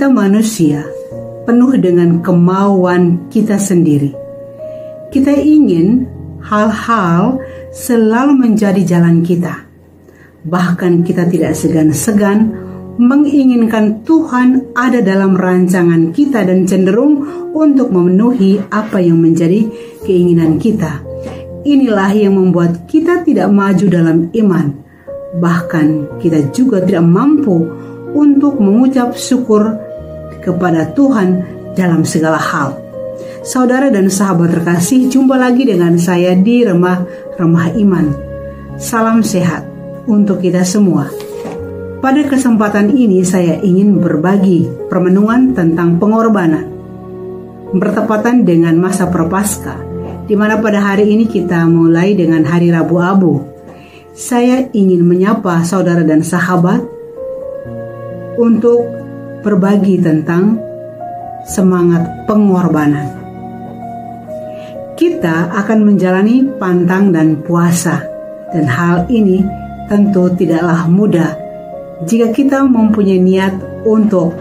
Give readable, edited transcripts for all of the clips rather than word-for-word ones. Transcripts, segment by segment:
Kita manusia penuh dengan kemauan kita sendiri. Kita ingin hal-hal selalu menjadi jalan kita. Bahkan kita tidak segan-segan menginginkan Tuhan ada dalam rancangan kita dan cenderung untuk memenuhi apa yang menjadi keinginan kita. Inilah yang membuat kita tidak maju dalam iman. Bahkan kita juga tidak mampu untuk mengucap syukur kepada Tuhan dalam segala hal. Saudara dan sahabat terkasih, jumpa lagi dengan saya di Remah Iman. Salam sehat untuk kita semua. Pada kesempatan ini saya ingin berbagi permenungan tentang pengorbanan. Bertepatan dengan masa Prapaskah, di mana pada hari ini kita mulai dengan hari Rabu Abu. Saya ingin menyapa saudara dan sahabat untuk berbagi tentang semangat pengorbanan. Kita akan menjalani pantang dan puasa, dan hal ini tentu tidaklah mudah jika kita mempunyai niat untuk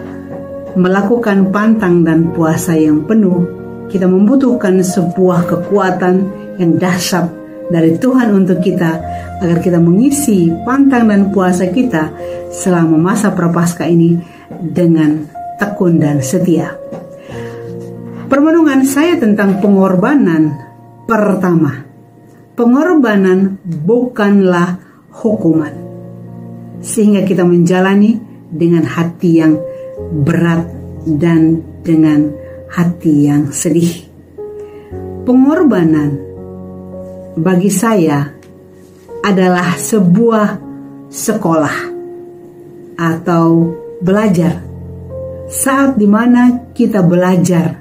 melakukan pantang dan puasa yang penuh. Kita membutuhkan sebuah kekuatan yang dahsyat dari Tuhan untuk kita, agar kita mengisi pantang dan puasa kita selama masa Prapaskah ini dengan tekun dan setia. Permenungan saya tentang pengorbanan pertama. Pengorbanan bukanlah hukuman, sehingga kita menjalani dengan hati yang berat dan dengan hati yang sedih. Pengorbanan bagi saya adalah sebuah sekolah atau belajar, saat dimana kita belajar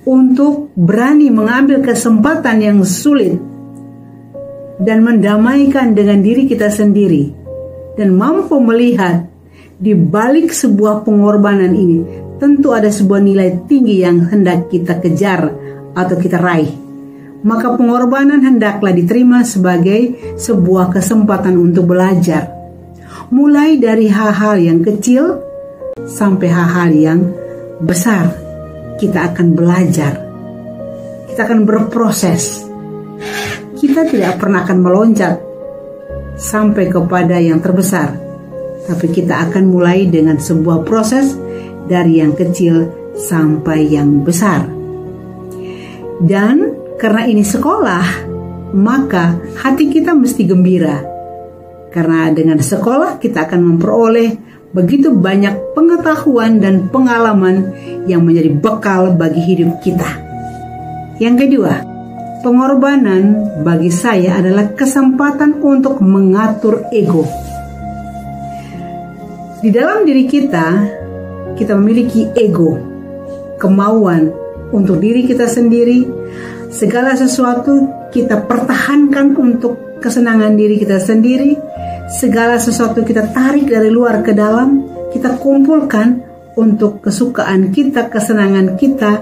untuk berani mengambil kesempatan yang sulit dan mendamaikan dengan diri kita sendiri, dan mampu melihat di balik sebuah pengorbanan ini tentu ada sebuah nilai tinggi yang hendak kita kejar atau kita raih. Maka pengorbanan hendaklah diterima sebagai sebuah kesempatan untuk belajar, mulai dari hal-hal yang kecil sampai hal-hal yang besar. Kita akan belajar, kita akan berproses. Kita tidak pernah akan meloncat sampai kepada yang terbesar, tapi kita akan mulai dengan sebuah proses dari yang kecil sampai yang besar. Dan karena ini sekolah, maka hati kita mesti gembira. Karena dengan sekolah kita akan memperoleh begitu banyak pengetahuan dan pengalaman yang menjadi bekal bagi hidup kita. Yang kedua, pengorbanan bagi saya adalah kesempatan untuk mengatur ego. Di dalam diri kita memiliki ego, kemauan untuk diri kita sendiri. Segala sesuatu kita pertahankan untuk kesenangan diri kita sendiri. Segala sesuatu kita tarik dari luar ke dalam, kita kumpulkan untuk kesukaan kita, kesenangan kita,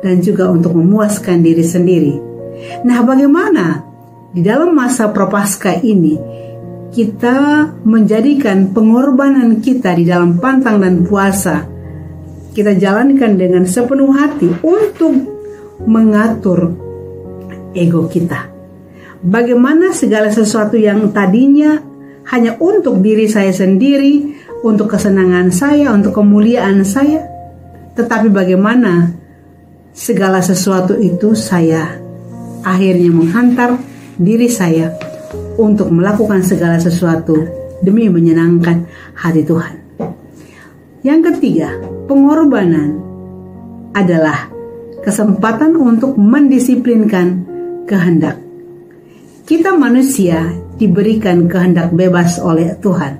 dan juga untuk memuaskan diri sendiri. Nah, bagaimana di dalam masa Prapaskah ini kita menjadikan pengorbanan kita di dalam pantang dan puasa kita jalankan dengan sepenuh hati untuk mengatur ego kita. Bagaimana segala sesuatu yang tadinya hanya untuk diri saya sendiri, untuk kesenangan saya, untuk kemuliaan saya, tetapi bagaimana segala sesuatu itu saya akhirnya menghantar diri saya untuk melakukan segala sesuatu demi menyenangkan hati Tuhan. Yang ketiga, pengorbanan adalah kesempatan untuk mendisiplinkan kehendak. Kita manusia diberikan kehendak bebas oleh Tuhan.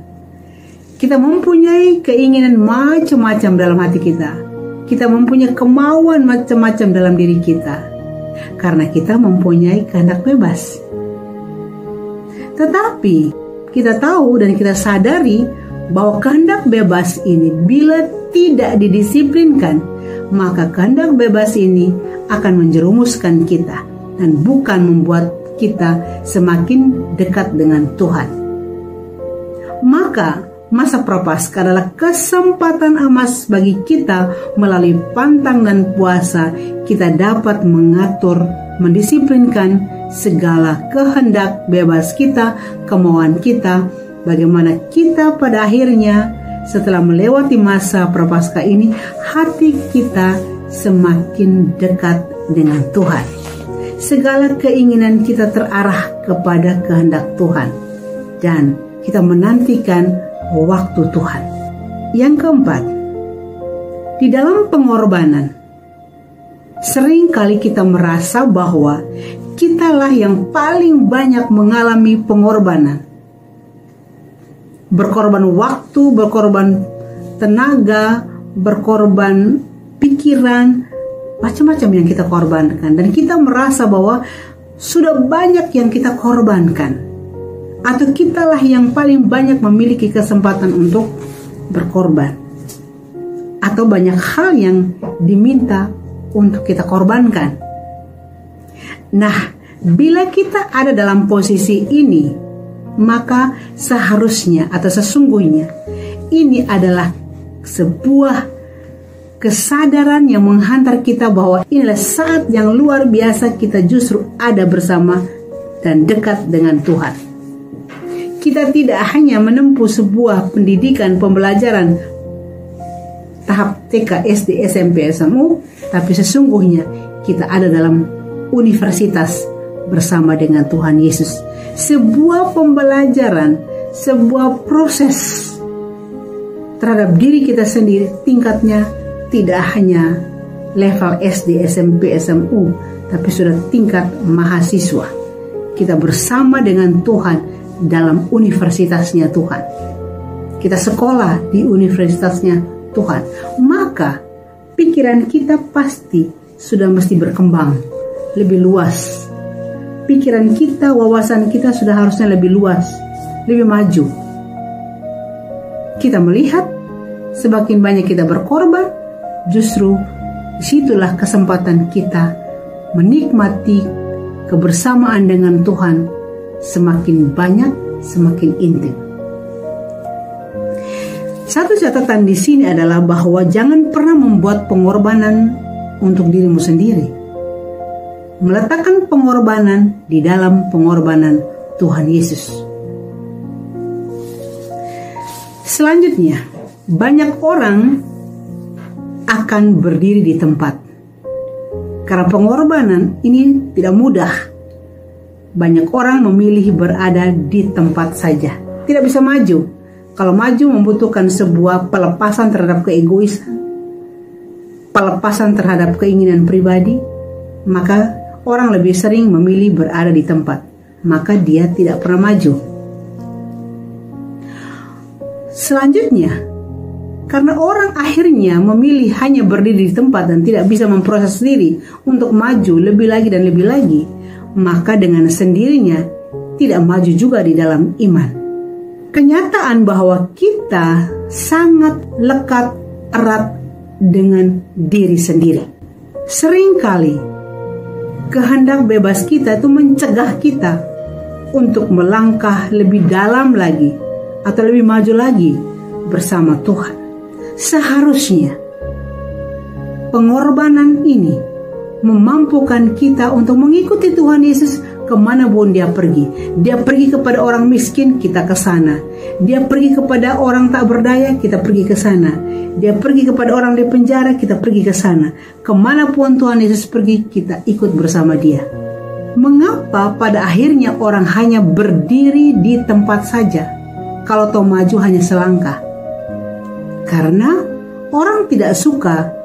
Kita mempunyai keinginan macam-macam dalam hati kita. Kita mempunyai kemauan macam-macam dalam diri kita. Karena kita mempunyai kehendak bebas. Tetapi kita tahu dan kita sadari bahwa kehendak bebas ini bila tidak didisiplinkan, maka kehendak bebas ini akan menjerumuskan kita dan bukan membuat kita semakin dekat dengan Tuhan. Maka masa prapaskah adalah kesempatan emas bagi kita melalui pantang dan puasa kita dapat mengatur, mendisiplinkan segala kehendak bebas kita, kemauan kita, bagaimana kita pada akhirnya setelah melewati masa prapaskah ini hati kita semakin dekat dengan Tuhan. Segala keinginan kita terarah kepada kehendak Tuhan dan kita menantikan waktu Tuhan. Yang keempat, di dalam pengorbanan, sering kali kita merasa bahwa kitalah yang paling banyak mengalami pengorbanan. Berkorban waktu, berkorban tenaga, berkorban pikiran, macam-macam yang kita korbankan. Dan kita merasa bahwa sudah banyak yang kita korbankan. Atau kitalah yang paling banyak memiliki kesempatan untuk berkorban. Atau banyak hal yang diminta untuk kita korbankan. Nah, bila kita ada dalam posisi ini, maka seharusnya atau sesungguhnya ini adalah sebuah kesadaran yang menghantar kita bahwa inilah saat yang luar biasa kita justru ada bersama dan dekat dengan Tuhan. Kita tidak hanya menempuh sebuah pendidikan pembelajaran tahap TK, SD, SMP, SMU, tapi sesungguhnya kita ada dalam universitas bersama dengan Tuhan Yesus. Sebuah pembelajaran, sebuah proses terhadap diri kita sendiri, tingkatnya tidak hanya level SD, SMP, SMU, tapi sudah tingkat mahasiswa. Kita bersama dengan Tuhan dalam universitasnya Tuhan. Kita sekolah di universitasnya Tuhan. Maka pikiran kita pasti sudah mesti berkembang lebih luas. Pikiran kita, wawasan kita sudah harusnya lebih luas, lebih maju. Kita melihat semakin banyak kita berkorban, justru disitulah kesempatan kita menikmati kebersamaan dengan Tuhan semakin banyak, semakin intim. Satu catatan di sini adalah bahwa jangan pernah membuat pengorbanan untuk dirimu sendiri. Meletakkan pengorbanan di dalam pengorbanan Tuhan Yesus. Selanjutnya, banyak orang akan berdiri di tempat. Karena pengorbanan ini tidak mudah. Banyak orang memilih berada di tempat saja. Tidak bisa maju. Kalau maju membutuhkan sebuah pelepasan terhadap keegoisan, pelepasan terhadap keinginan pribadi, maka orang lebih sering memilih berada di tempat. Maka dia tidak pernah maju. Selanjutnya, karena orang akhirnya memilih hanya berdiri di tempat dan tidak bisa memproses diri untuk maju lebih lagi dan lebih lagi, maka dengan sendirinya tidak maju juga di dalam iman. Kenyataan bahwa kita sangat lekat erat dengan diri sendiri. Seringkali kehendak bebas kita itu mencegah kita untuk melangkah lebih dalam lagi atau lebih maju lagi bersama Tuhan. Seharusnya pengorbanan ini memampukan kita untuk mengikuti Tuhan Yesus kemanapun dia pergi. Dia pergi kepada orang miskin, kita ke sana. Dia pergi kepada orang tak berdaya, kita pergi ke sana. Dia pergi kepada orang di penjara, kita pergi ke sana. Kemanapun Tuhan Yesus pergi, kita ikut bersama dia. Mengapa pada akhirnya orang hanya berdiri di tempat saja, kalau toh maju hanya selangkah? Karena orang tidak suka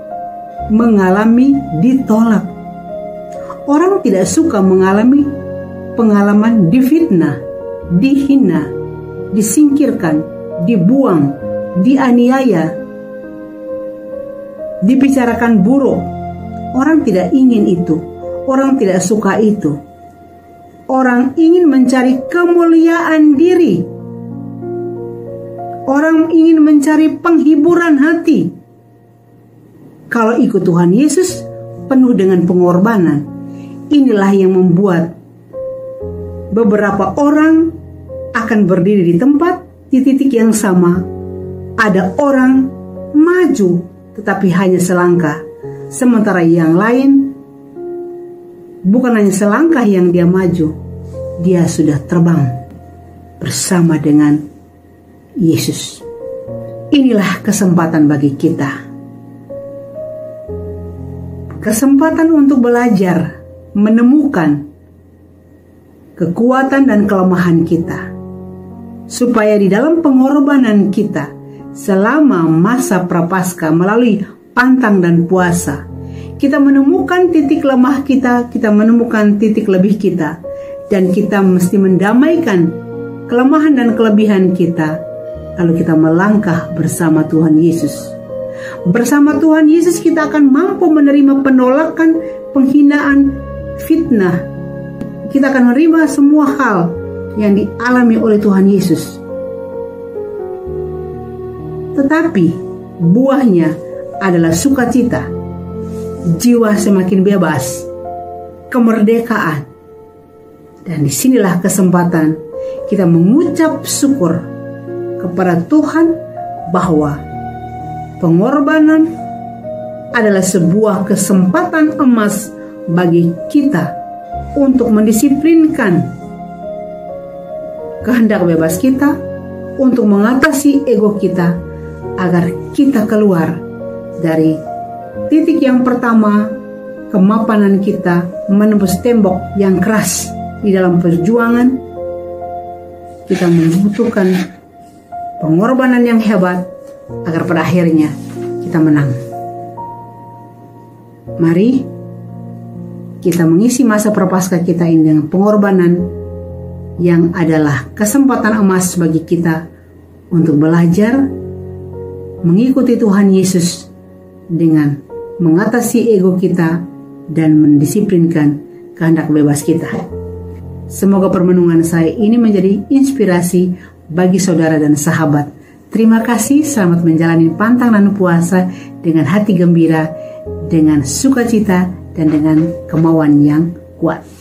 mengalami ditolak. Orang tidak suka mengalami pengalaman difitnah, dihina, disingkirkan, dibuang, dianiaya, dibicarakan buruk. Orang tidak ingin itu. Orang tidak suka itu. Orang ingin mencari kemuliaan diri. Orang ingin mencari penghiburan hati. Kalau ikut Tuhan Yesus penuh dengan pengorbanan, inilah yang membuat beberapa orang akan berdiri di tempat, di titik yang sama, ada orang maju tetapi hanya selangkah, sementara yang lain bukan hanya selangkah yang dia maju, dia sudah terbang bersama dengan Yesus. Inilah kesempatan bagi kita, kesempatan untuk belajar menemukan kekuatan dan kelemahan kita, supaya di dalam pengorbanan kita selama masa prapaskah melalui pantang dan puasa, kita menemukan titik lemah kita, kita menemukan titik lebih kita, dan kita mesti mendamaikan kelemahan dan kelebihan kita, lalu kita melangkah bersama Tuhan Yesus. Bersama Tuhan Yesus kita akan mampu menerima penolakan, penghinaan, fitnah. Kita akan menerima semua hal yang dialami oleh Tuhan Yesus. Tetapi buahnya adalah sukacita, jiwa semakin bebas, kemerdekaan. Dan disinilah kesempatan kita mengucap syukur kepada Tuhan bahwa pengorbanan adalah sebuah kesempatan emas bagi kita untuk mendisiplinkan kehendak bebas kita, untuk mengatasi ego kita, agar kita keluar dari titik yang pertama, kemapanan kita menembus tembok yang keras di dalam perjuangan. Kita membutuhkan pengorbanan yang hebat agar pada akhirnya kita menang. Mari kita mengisi masa prapaskah kita ini dengan pengorbanan yang adalah kesempatan emas bagi kita untuk belajar mengikuti Tuhan Yesus dengan mengatasi ego kita dan mendisiplinkan kehendak bebas kita. Semoga permenungan saya ini menjadi inspirasi bagi saudara dan sahabat. Terima kasih, selamat menjalani pantang dan puasa dengan hati gembira, dengan sukacita dan dengan kemauan yang kuat.